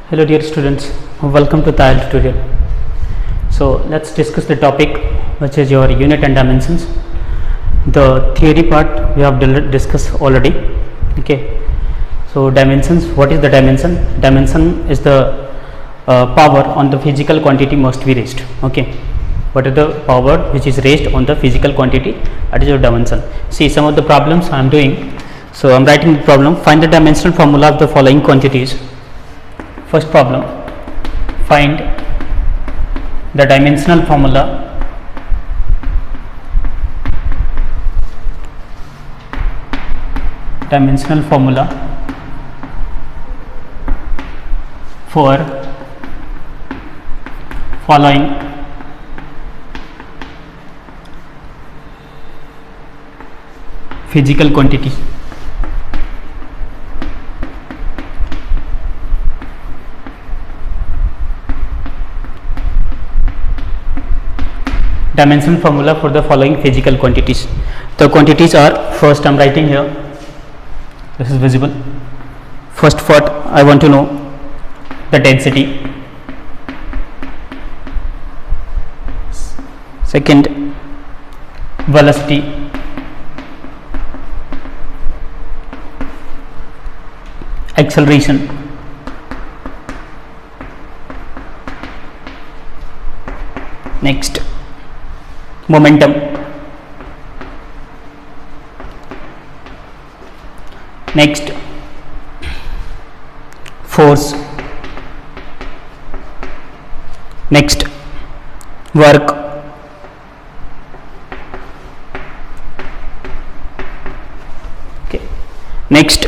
Hello dear students, welcome to TILE tutorial. So let's discuss the topic which is your unit and dimensions. The theory part we have discussed already. Okay, so dimensions, what is the dimension? Dimension is the power on the physical quantity must be raised. Okay, what is the power which is raised on the physical quantity? That is your dimension. See some of the problems I am doing. So I am writing the problem. Find the dimensional formula of the following quantities. First problem, find the dimensional formula for following physical quantity. Dimension formula for the following physical quantities. The quantities are, first I am writing here, this is visible. First what I want to know, the density. Second, velocity. Acceleration. Next, momentum. Next, force. Next, work. Okay. Next,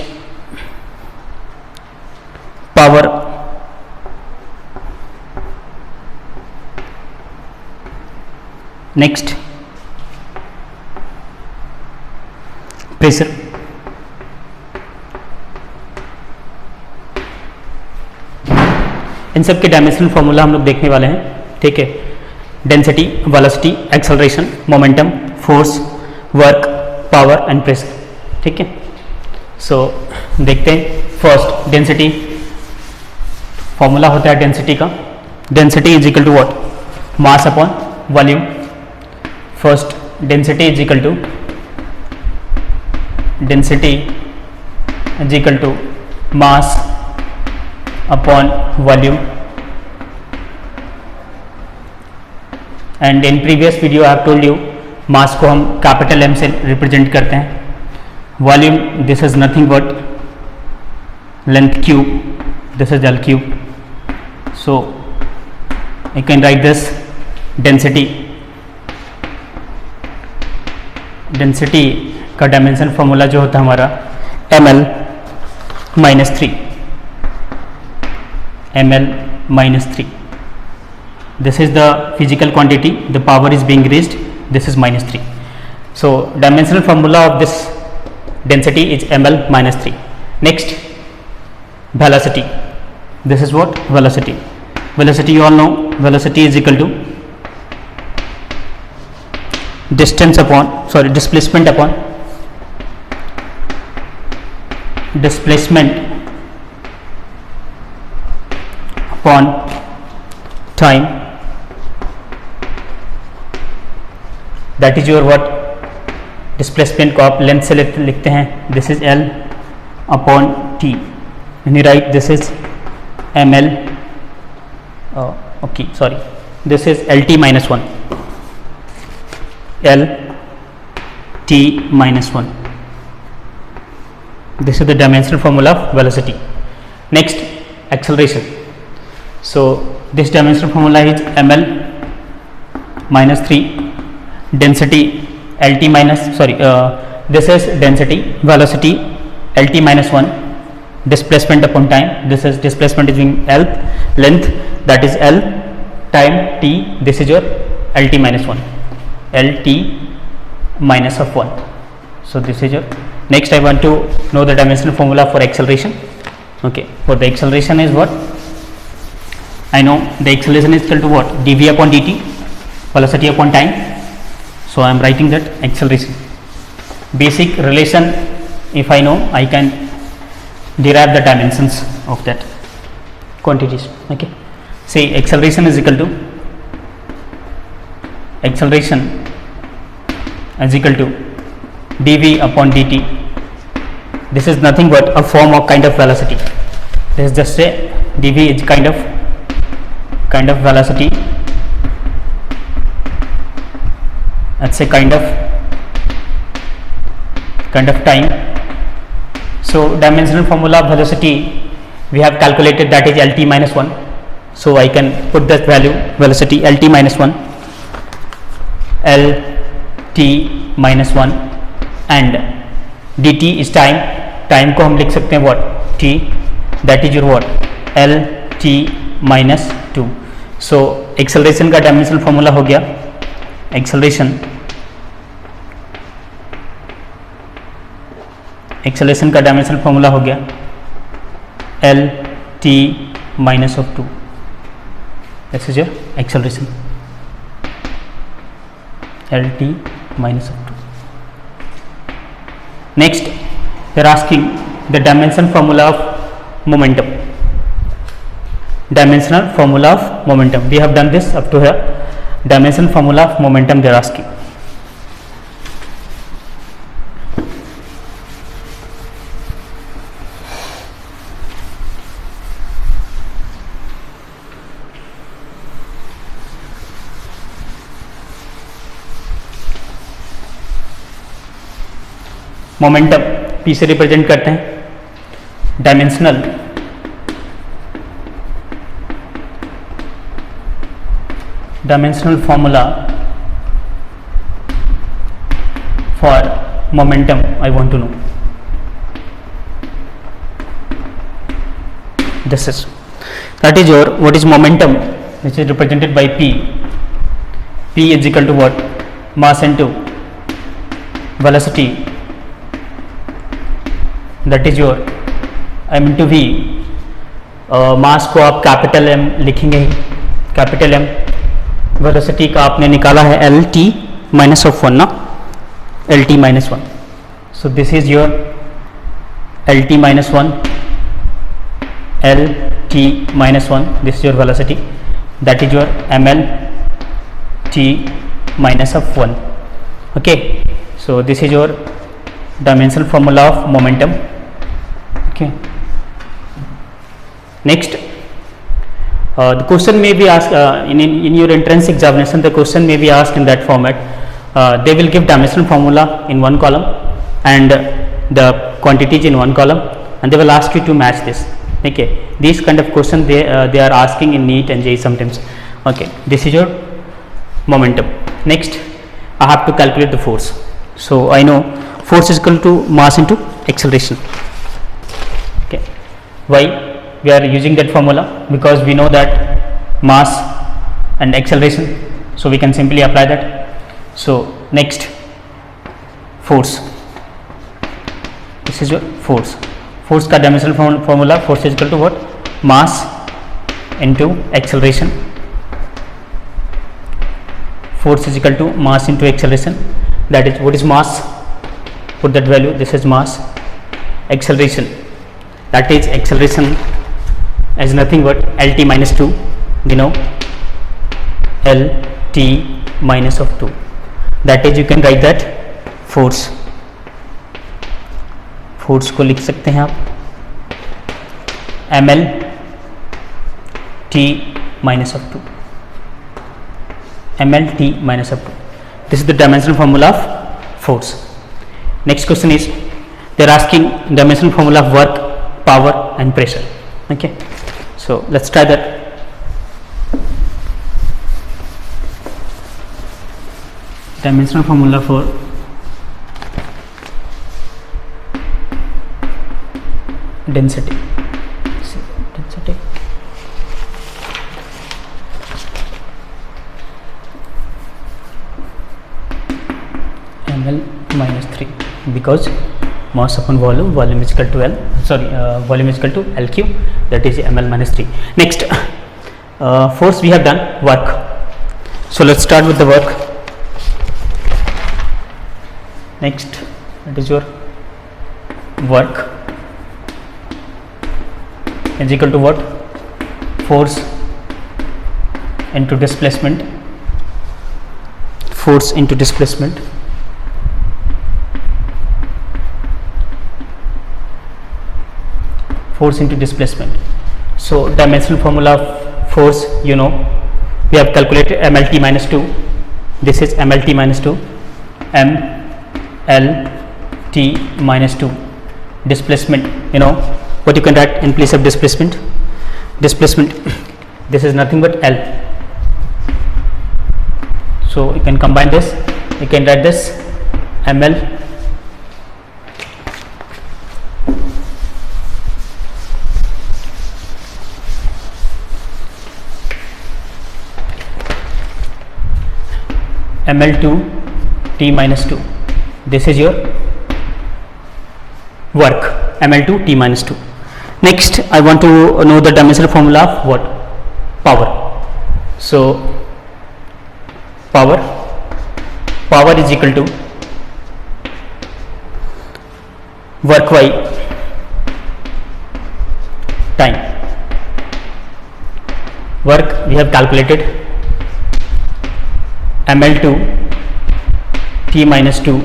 power. Next, pressure. इन सब के dimensional formula हम लोग देखने वाले हैं. ठीक है, density, velocity, acceleration, momentum, force, work, power and pressure. ठीक है, सो देखते हैं. First, density. फॉर्मूला होता है डेंसिटी का. Density is equal to what? Mass upon volume. First, density is equal to mass upon volume, and in previous video I have told you mass को हम capital M से represent करते हैं. Volume, this is nothing but length cube, this is L cube. So I can write this density का dimension formula जो होता है हमारा ml minus 3. This is the physical quantity, the power is being raised, this is minus 3. So dimensional formula of this density is ml minus 3. Next, velocity. This is what? Velocity. Velocity, you all know, velocity is equal to displacement upon time. That is your what? Displacement को आप length से लिखते हैं. This is L upon T. When you write, this is ml. Okay, sorry. This is LT minus 1. L T minus 1. This is the dimensional formula of velocity. Next, acceleration. So this dimensional formula is ml minus 3. Density LT minus, this is density, velocity LT minus 1, displacement upon time. This is displacement is being L, length, that is L, time T, this is your LT minus 1. LT minus of 1. So this is your. Next I want to know the dimensional formula for acceleration. Okay, for the acceleration is what? I know the acceleration is equal to what? dv upon dt, velocity upon time. So I am writing that acceleration. Basic relation, if I know, I can derive the dimensions of that. quantities. Okay, say acceleration is equal to dv upon dt. This is nothing but a form of kind of velocity. This is just a dv is kind of velocity. That's a kind of time. So dimensional formula of velocity we have calculated, that is Lt minus 1. So I can put that value velocity Lt minus 1, Lt minus 1, and dt is time को हम लिख सकते हैं what, t, that is your what, Lt minus 2. So acceleration का dimensional formula हो गया, acceleration का dimensional formula हो गया Lt minus of 2. This is your acceleration, Lt minus of 2. Next, they are asking the dimensional formula of momentum. Dimensional formula of momentum. We have done this up to here. Dimensional formula of momentum they are asking. Momentum P से represent करते हैं, dimensional formula for momentum I want to know. This is that is your what is momentum, which is represented by P. P is equal to what, mass into velocity, that is your m into v. मास को आप capital M लिखेंगे, capital M. Velocity का आपने निकाला है L T minus of 1 ना, L T minus 1. So this is your L T minus 1, L T minus 1. This is your velocity, that is your M L T minus of 1. Okay, so this is your dimensional formula of momentum. Okay, next the question may be asked in your entrance examination. The question may be asked in that format. They will give dimensional formula in one column and the quantities in one column, and they will ask you to match this. Okay, these kind of question they are asking in NEET and JEE sometimes. Okay, this is your momentum. Next, I have to calculate the force. So I know force is equal to mass into acceleration. Okay, why we are using that formula? Because we know that mass and acceleration, so we can simply apply that. So next, force. This is your force. Force का dimensional formula, force is equal to what, mass into acceleration. Force is equal to mass into acceleration. That is, what is mass? Put that value. This is mass. Acceleration, that is acceleration as nothing but Lt minus 2. You know, Lt minus of 2. That is, you can write that force. Force को लिख सकते हैं आप ml t minus of 2, ml t minus of 2. This is the dimensional formula of force. Next question is, they are asking dimensional formula of work, power and pressure. Okay, so let's try that. Dimensional formula for density. ml minus 3, because mass upon volume, volume is equal to L, sorry, volume is equal to L cube, that is ml minus 3. Next, force we have done, work. So let's start with the work. Next, that is your work is equal to what, force into displacement, force into displacement, force into displacement. So dimensional formula of force, you know, we have calculated mlt minus 2, this is mlt minus 2, mlt minus 2. Displacement, you know what you can write in place of displacement, this is nothing but L. So you can combine this, you can write this ml ml2 t minus 2, this is your work, ml2 t minus 2. Next I want to know the dimensional formula of what? Power. So power is equal to work by time. Work we have calculated ml2 t minus 2,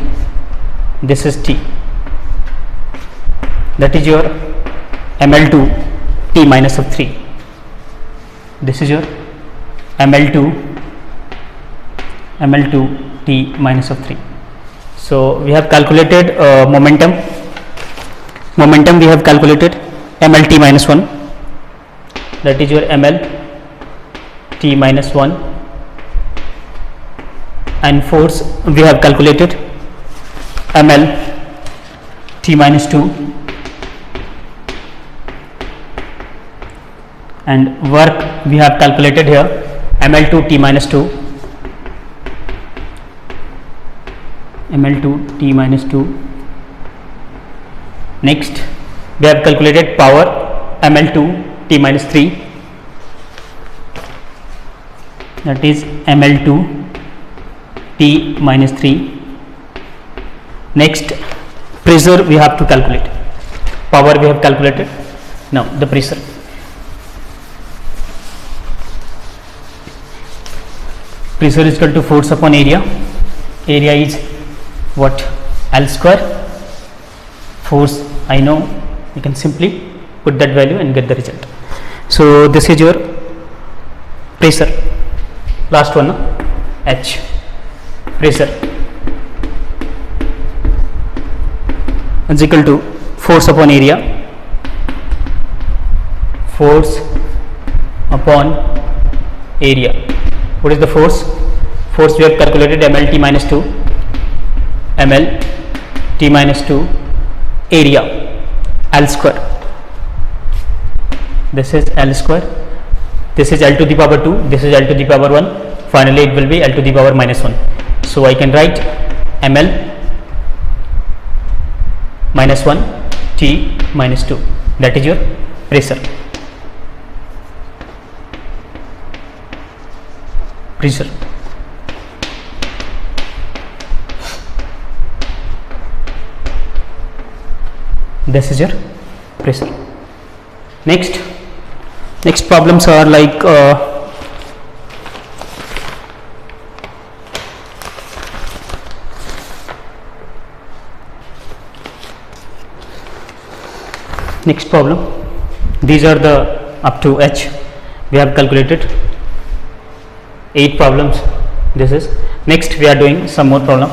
this is t, that is your ml2 t minus of 3, this is your ml2 t minus of 3. So we have calculated momentum we have calculated mlt minus 1, that is your ml t minus 1, and force we have calculated ml t minus 2, and work we have calculated here ml2 t minus 2, ml2 t minus 2. Next we have calculated power ml2 t minus 3, that is ml2 t minus 3. Next pressure we have to calculate, power we have calculated, now the pressure. Pressure is equal to force upon area, area is what? L square. Force I know, you can simply put that value and get the result. So this is your pressure, last one, H, pressure is equal to force upon area, force upon area. What is the force? Force we have calculated mlt minus 2, mlt minus 2, area L square, this is L square, this is L to the power 2, this is L to the power 1, finally it will be L to the power minus 1. So I can write ml minus 1 t minus 2, that is your pressure. This is your pressure. Next problems are like next problem, these are the up to H we have calculated 8 problems. This is next we are doing some more problem.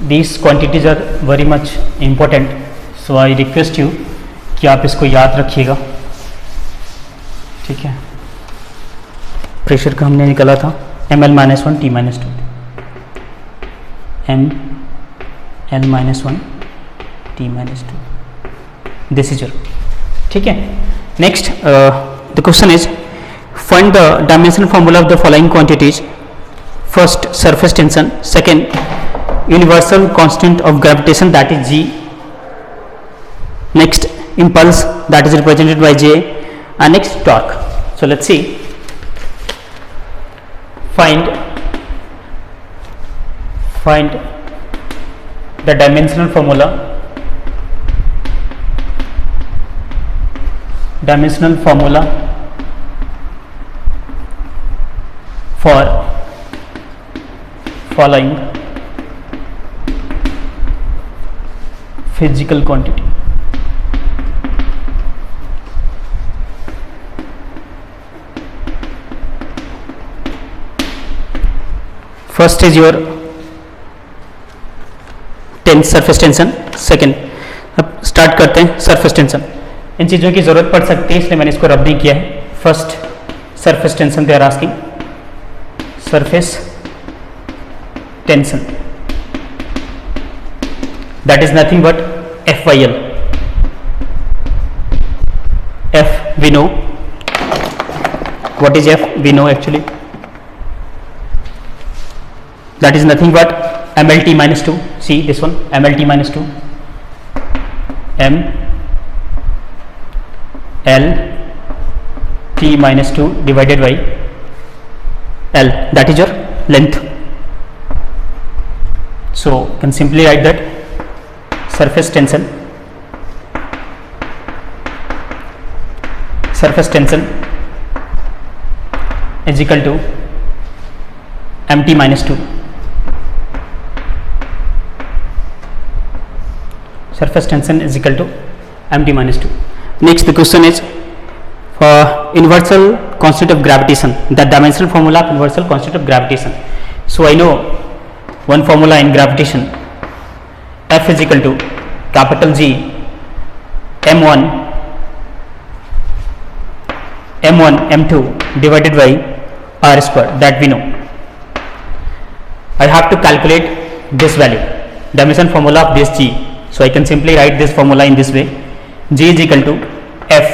These quantities are very much important, so I request you कि आप इसको याद रखिएगा, ठीक है. Pressure का हमने निकाला था ml minus 1 t minus 2, ml minus 1 t minus 2, this is your, ठीक है. Next the question is find the dimensional formula of the following quantities. First, surface tension. Second, universal constant of gravitation, that is g. Next, impulse, that is represented by j, and next torque. So let's see. Find the dimensional formula dimensional formula for following physical quantity. First is your surface tension. Second, अब start करते हैं surface tension. इन चीज़ों की ज़रूरत पड़ सकती है इसलिए मैंने इसको रब नहीं किया है. First surface tension they are asking. Surface tension that is nothing but F by L. F we know. What is F? We know actually. That is nothing but MLT minus 2. See this one, MLT minus 2. M L T minus 2 divided by L. That is your length. So you can simply write that surface tension is equal to MT minus 2. Surface tension is equal to MT minus 2. Next, the question is for universal constant of gravitation, the dimensional formula of universal constant of gravitation. So I know one formula in gravitation, F is equal to capital G M1 M2 divided by R square, that we know. I have to calculate this value, dimension formula of this G. So I can simply write this formula in this way. G is equal to F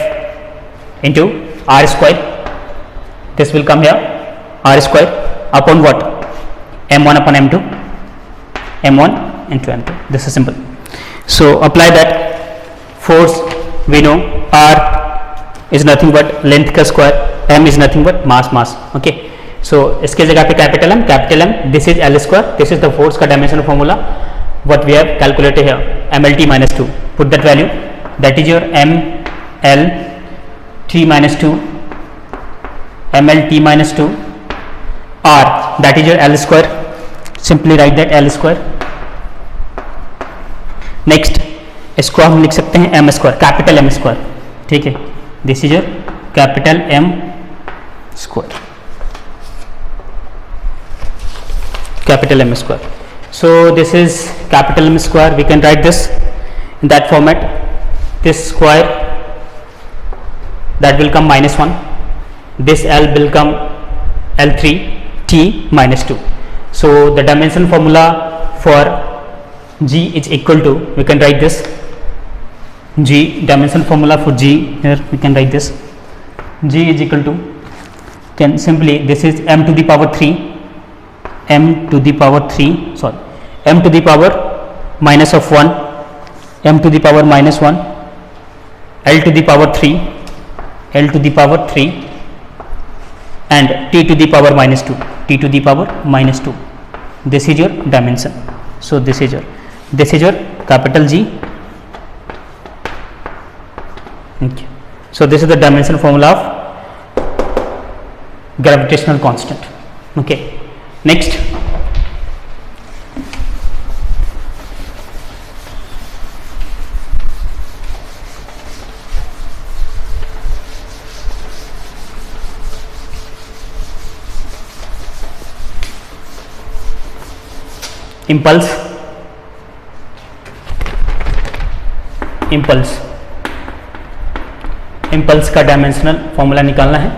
into R square. This will come here, R square upon what? M1 upon M2. M1 into M2. This is simple. So apply that. Force we know, R is nothing but length का square, M is nothing but mass. Okay. So इसके जगह पे capital M. This is L square. This is the force का dimensional formula. What we have calculated here, MLT minus 2. Put that value. That is your MLT minus 2. MLT minus 2. R. That is your L square. Simply write that L square. Next, इसको हम लिख सकते हैं M square, capital M square. ठीक है. This is your capital M square. Capital M square. So this is capital M square. We can write this in that format. This square, that will come minus 1. This L will come L3 T minus 2. So the dimension formula for G is equal to, we can write this G, dimension formula for G, here we can write this G is equal to, can simply, this is M to the power 3, M to the power minus of 1, M to the power minus 1, L to the power 3, and T to the power minus 2, This is your dimension. So this is your capital G. Okay. So this is the dimension formula of gravitational constant. Okay. Next, impulse का dimensional formula निकालना है.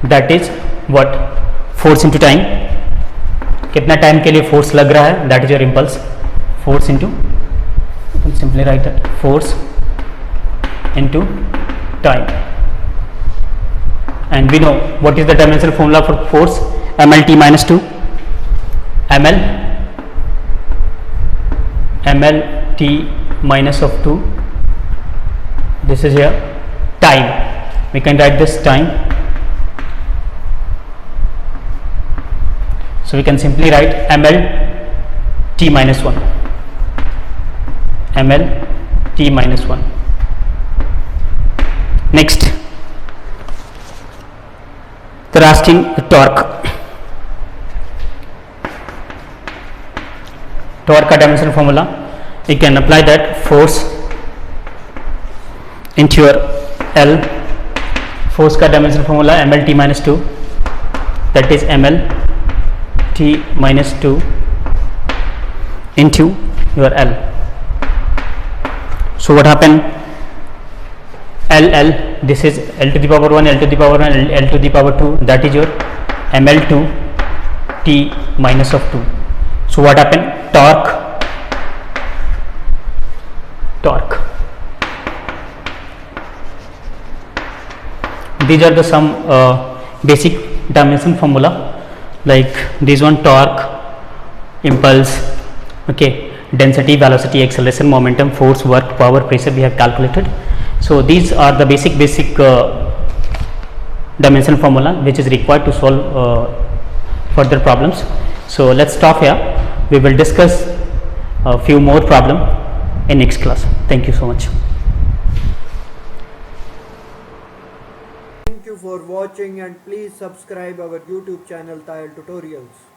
That is what? Force into time. कितना time के लिए force लग रहा है, that is your impulse. Force into, simply write that, force into time. And we know what is the dimensional formula for force, MLT minus 2, MLT minus of 2. This is here time. We can write this time. So we can simply write MLT minus 1. MLT minus 1. Next, they're asking the torque. Torque dimensional formula, you can apply that force into your L. Force का dimensional formula ml t minus 2, that is ml t minus 2 into your L. So what happened? L, this is L to the power 1, L to the power 1, L to the power 2, that is your ml2 t minus of 2. So what happened? Torque. These are the some basic dimension formula, like this one: torque, impulse, okay, density, velocity, acceleration, momentum, force, work, power, pressure we have calculated. So these are the basic dimension formula which is required to solve further problems. So let's stop here. We will discuss a few more problem in next class. Thank you so much. Thank you for watching, and please subscribe our YouTube channel Tile Tutorials.